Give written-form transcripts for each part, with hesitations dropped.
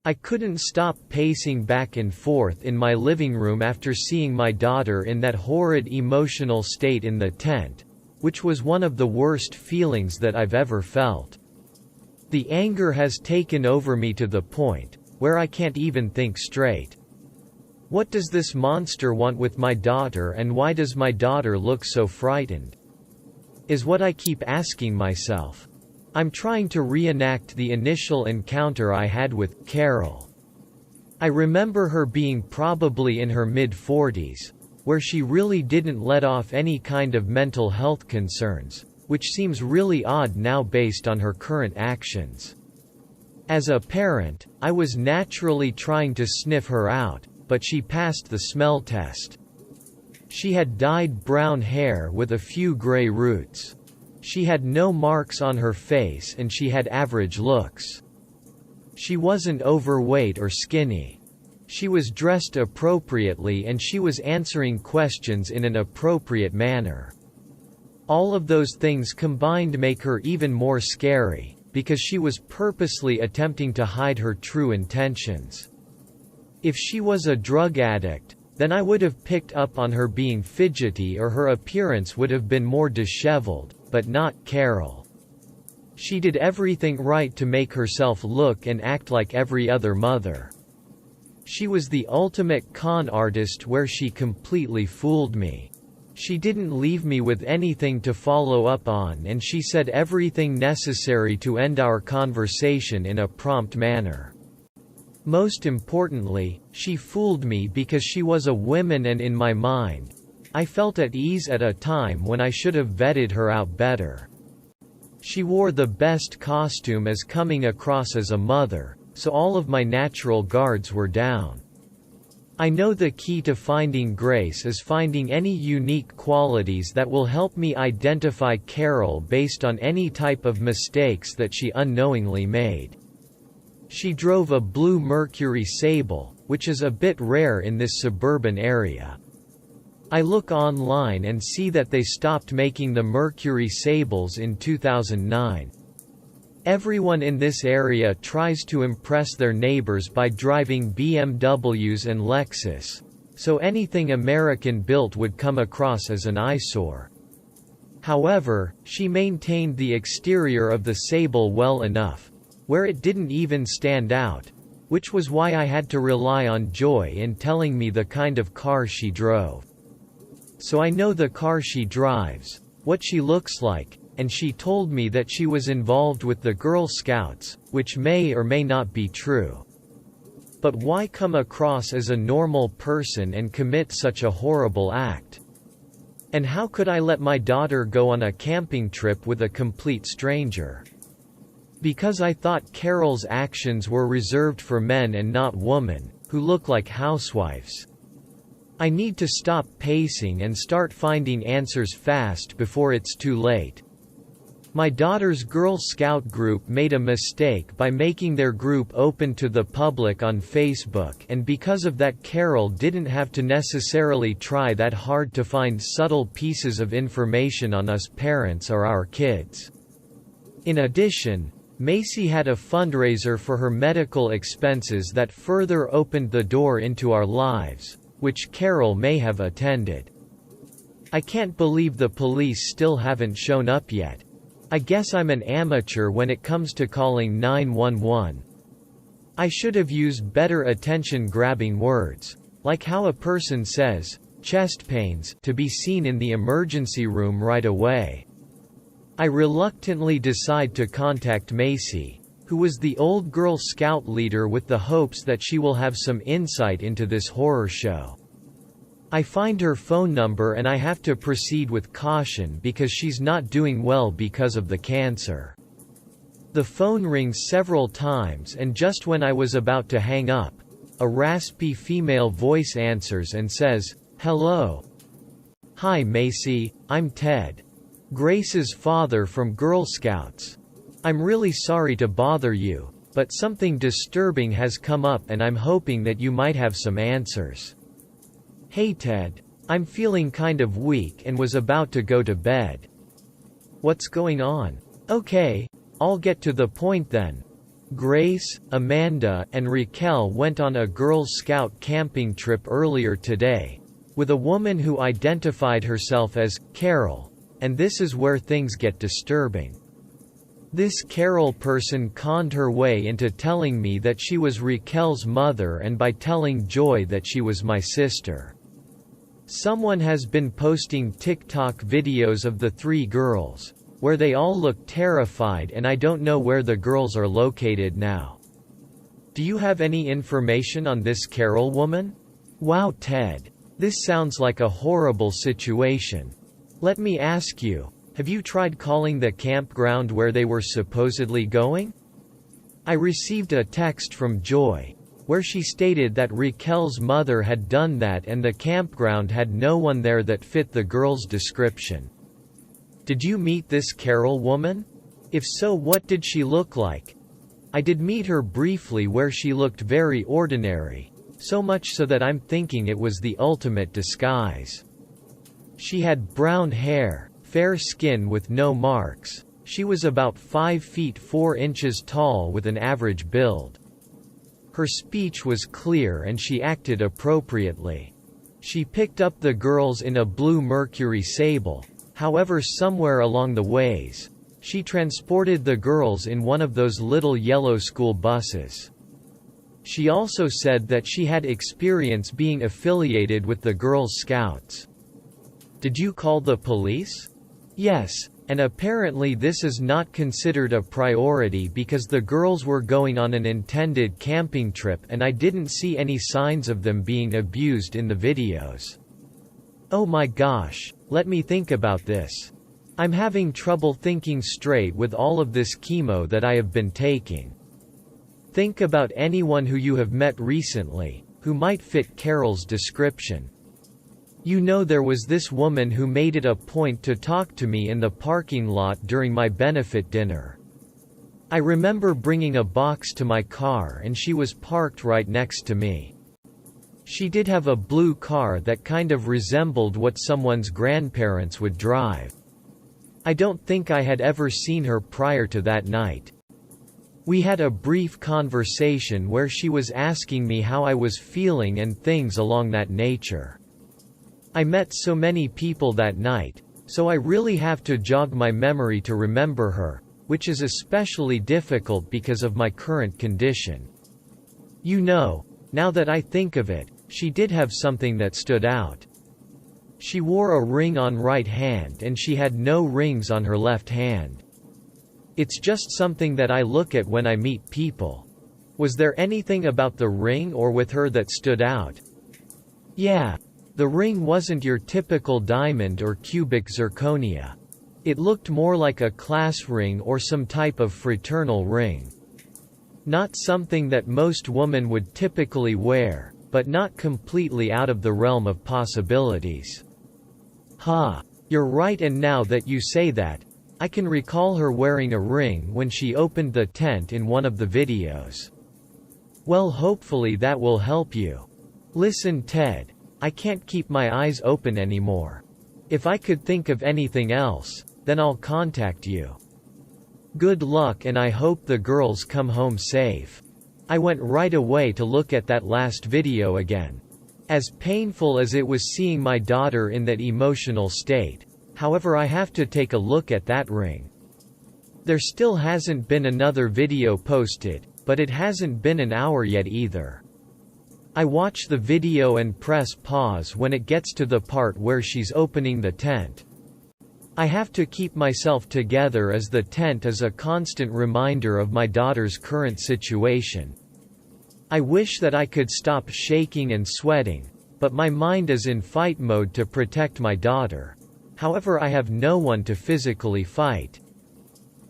I couldn't stop pacing back and forth in my living room after seeing my daughter in that horrid emotional state in the tent, which was one of the worst feelings that I've ever felt. The anger has taken over me to the point where I can't even think straight. What does this monster want with my daughter, and why does my daughter look so frightened? Is what I keep asking myself. I'm trying to reenact the initial encounter I had with Carol. I remember her being probably in her mid-40s, where she really didn't let off any kind of mental health concerns, which seems really odd now based on her current actions. As a parent, I was naturally trying to sniff her out, but she passed the smell test. She had dyed brown hair with a few gray roots. She had no marks on her face and she had average looks. She wasn't overweight or skinny. She was dressed appropriately and she was answering questions in an appropriate manner. All of those things combined make her even more scary, because she was purposely attempting to hide her true intentions. If she was a drug addict, then I would have picked up on her being fidgety or her appearance would have been more disheveled, but not Carol. She did everything right to make herself look and act like every other mother. She was the ultimate con artist where she completely fooled me. She didn't leave me with anything to follow up on, and she said everything necessary to end our conversation in a prompt manner. Most importantly, she fooled me because she was a woman, and in my mind, I felt at ease at a time when I should have vetted her out better. She wore the best costume as coming across as a mother, so all of my natural guards were down. I know the key to finding grace is finding any unique qualities that will help me identify Carol based on any type of mistakes that she unknowingly made. She drove a blue Mercury Sable, which is a bit rare in this suburban area. I look online and see that they stopped making the Mercury Sables in 2009. Everyone in this area tries to impress their neighbors by driving BMWs and Lexus, so anything American-built would come across as an eyesore. However, she maintained the exterior of the Sable well enough, where it didn't even stand out, which was why I had to rely on Joy in telling me the kind of car she drove. So I know the car she drives, what she looks like, and she told me that she was involved with the Girl Scouts, which may or may not be true. But why come across as a normal person and commit such a horrible act? And how could I let my daughter go on a camping trip with a complete stranger? Because I thought Carol's actions were reserved for men and not women, who look like housewives. I need to stop pacing and start finding answers fast before it's too late. My daughter's Girl Scout group made a mistake by making their group open to the public on Facebook, and because of that Carol didn't have to necessarily try that hard to find subtle pieces of information on us parents or our kids. In addition, Macy had a fundraiser for her medical expenses that further opened the door into our lives, which Carol may have attended. I can't believe the police still haven't shown up yet. I guess I'm an amateur when it comes to calling 911. I should have used better attention-grabbing words, like how a person says, "chest pains," to be seen in the emergency room right away. I reluctantly decide to contact Macy, who was the old Girl Scout leader, with the hopes that she will have some insight into this horror show. I find her phone number and I have to proceed with caution because she's not doing well because of the cancer. The phone rings several times, and just when I was about to hang up, a raspy female voice answers and says, "Hello. Hi Macy, I'm Ted. Grace's father from Girl Scouts. I'm really sorry to bother you, but something disturbing has come up and I'm hoping that you might have some answers." "Hey Ted. I'm feeling kind of weak and was about to go to bed." "What's going on?" "Okay, I'll get to the point then. Grace, Amanda, and Raquel went on a Girl Scout camping trip earlier today, with a woman who identified herself as Carol, and this is where things get disturbing. This Carol person conned her way into telling me that she was Raquel's mother and by telling Joy that she was my sister. Someone has been posting TikTok videos of the three girls, where they all look terrified, and I don't know where the girls are located now. Do you have any information on this Carol woman? Wow, Ted. This sounds like a horrible situation. Let me ask you, have you tried calling the campground where they were supposedly going? I received a text from Joy, where she stated that Raquel's mother had done that and the campground had no one there that fit the girl's description. Did you meet this Carol woman? If so, what did she look like? I did meet her briefly, where she looked very ordinary, so much so that I'm thinking it was the ultimate disguise. She had brown hair, fair skin with no marks. She was about 5 feet 4 inches tall with an average build. Her speech was clear and she acted appropriately. She picked up the girls in a blue Mercury Sable. However, somewhere along the ways, she transported the girls in one of those little yellow school buses. She also said that she had experience being affiliated with the Girl Scouts. Did you call the police? Yes, and apparently this is not considered a priority because the girls were going on an intended camping trip and I didn't see any signs of them being abused in the videos. Oh my gosh, let me think about this. I'm having trouble thinking straight with all of this chemo that I have been taking. Think about anyone who you have met recently, who might fit Carol's description. You know, there was this woman who made it a point to talk to me in the parking lot during my benefit dinner. I remember bringing a box to my car and she was parked right next to me. She did have a blue car that kind of resembled what someone's grandparents would drive. I don't think I had ever seen her prior to that night. We had a brief conversation where she was asking me how I was feeling and things along that nature. I met so many people that night, so I really have to jog my memory to remember her, which is especially difficult because of my current condition. You know, now that I think of it, she did have something that stood out. She wore a ring on right hand and she had no rings on her left hand. It's just something that I look at when I meet people. Was there anything about the ring or with her that stood out? Yeah. The ring wasn't your typical diamond or cubic zirconia. It looked more like a class ring or some type of fraternal ring. Not something that most women would typically wear, but not completely out of the realm of possibilities. You're right, and now that you say that, I can recall her wearing a ring when she opened the tent in one of the videos. Well, hopefully that will help you. Listen, Ted, I can't keep my eyes open anymore. If I could think of anything else, then I'll contact you. Good luck, and I hope the girls come home safe. I went right away to look at that last video again. As painful as it was seeing my daughter in that emotional state, however, I have to take a look at that ring. There still hasn't been another video posted, but it hasn't been an hour yet either. I watch the video and press pause when it gets to the part where she's opening the tent. I have to keep myself together as the tent is a constant reminder of my daughter's current situation. I wish that I could stop shaking and sweating, but my mind is in fight mode to protect my daughter. However, I have no one to physically fight.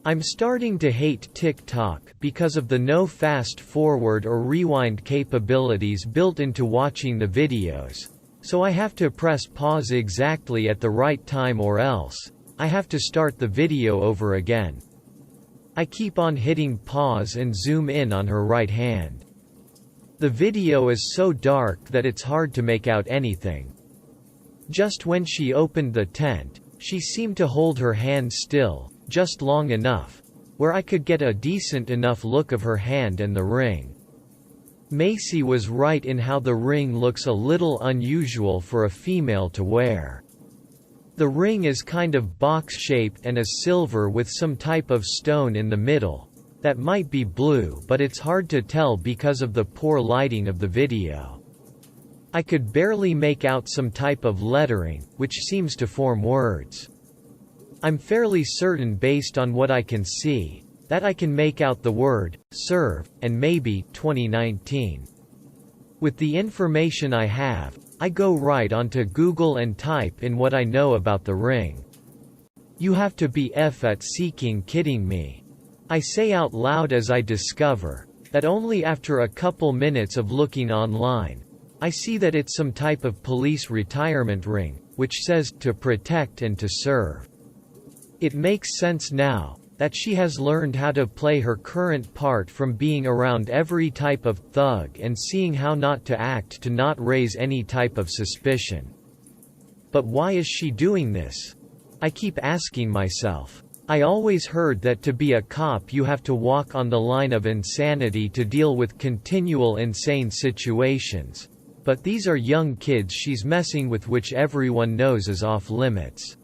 I'm starting to hate TikTok because of the no fast forward or rewind capabilities built into watching the videos, so I have to press pause exactly at the right time or else I have to start the video over again. I keep on hitting pause and zoom in on her right hand. The video is so dark that it's hard to make out anything. Just when she opened the tent, she seemed to hold her hand still, just long enough, where I could get a decent enough look of her hand and the ring. Macy was right in how the ring looks a little unusual for a female to wear. The ring is kind of box-shaped and is silver with some type of stone in the middle. That might be blue, but it's hard to tell because of the poor lighting of the video. I could barely make out some type of lettering, which seems to form words. I'm fairly certain based on what I can see, that I can make out the word, serve, and maybe, 2019. With the information I have, I go right onto Google and type in what I know about the ring. You have to be kidding me. I say out loud as I discover that only after a couple minutes of looking online, I see that it's some type of police retirement ring, which says, to protect and to serve. It makes sense now, that she has learned how to play her current part from being around every type of thug and seeing how not to act to not raise any type of suspicion. But why is she doing this? I keep asking myself. I always heard that to be a cop you have to walk on the line of insanity to deal with continual insane situations. But these are young kids she's messing with, which everyone knows is off limits.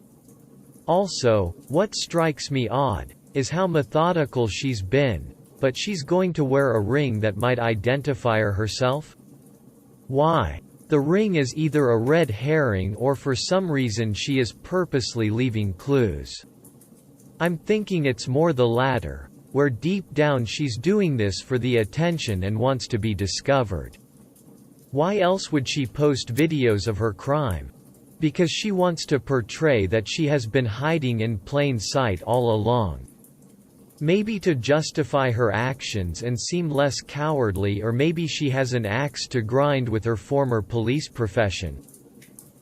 Also, what strikes me odd is how methodical she's been, but she's going to wear a ring that might identify her herself? Why? The ring is either a red herring or for some reason she is purposely leaving clues. I'm thinking it's more the latter, where deep down she's doing this for the attention and wants to be discovered. Why else would she post videos of her crime? Because she wants to portray that she has been hiding in plain sight all along. Maybe to justify her actions and seem less cowardly, or maybe she has an axe to grind with her former police profession.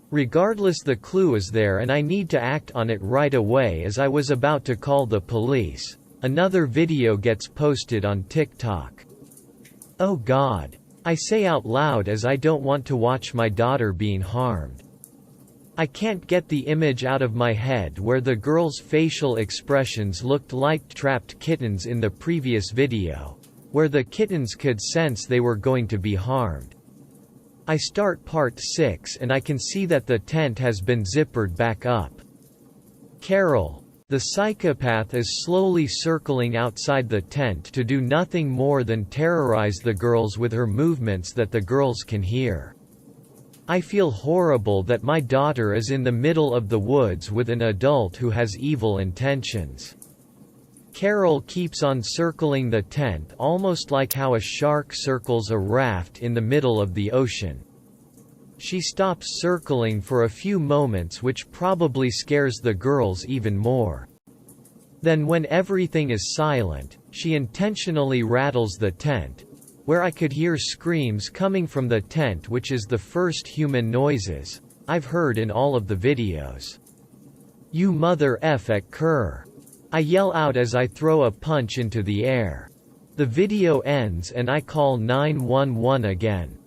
Regardless, the clue is there and I need to act on it right away. As I was about to call the police, another video gets posted on TikTok. Oh God. I say out loud as I don't want to watch my daughter being harmed. I can't get the image out of my head where the girl's facial expressions looked like trapped kittens in the previous video, where the kittens could sense they were going to be harmed. I start part 6 and I can see that the tent has been zippered back up. Carol, the psychopath, is slowly circling outside the tent to do nothing more than terrorize the girls with her movements that the girls can hear. I feel horrible that my daughter is in the middle of the woods with an adult who has evil intentions. Carol keeps on circling the tent, almost like how a shark circles a raft in the middle of the ocean. She stops circling for a few moments, which probably scares the girls even more. Then when everything is silent, she intentionally rattles the tent, where I could hear screams coming from the tent, which is the first human noises I've heard in all of the videos. "You mother cur!" I yell out as I throw a punch into the air. The video ends and I call 911 again.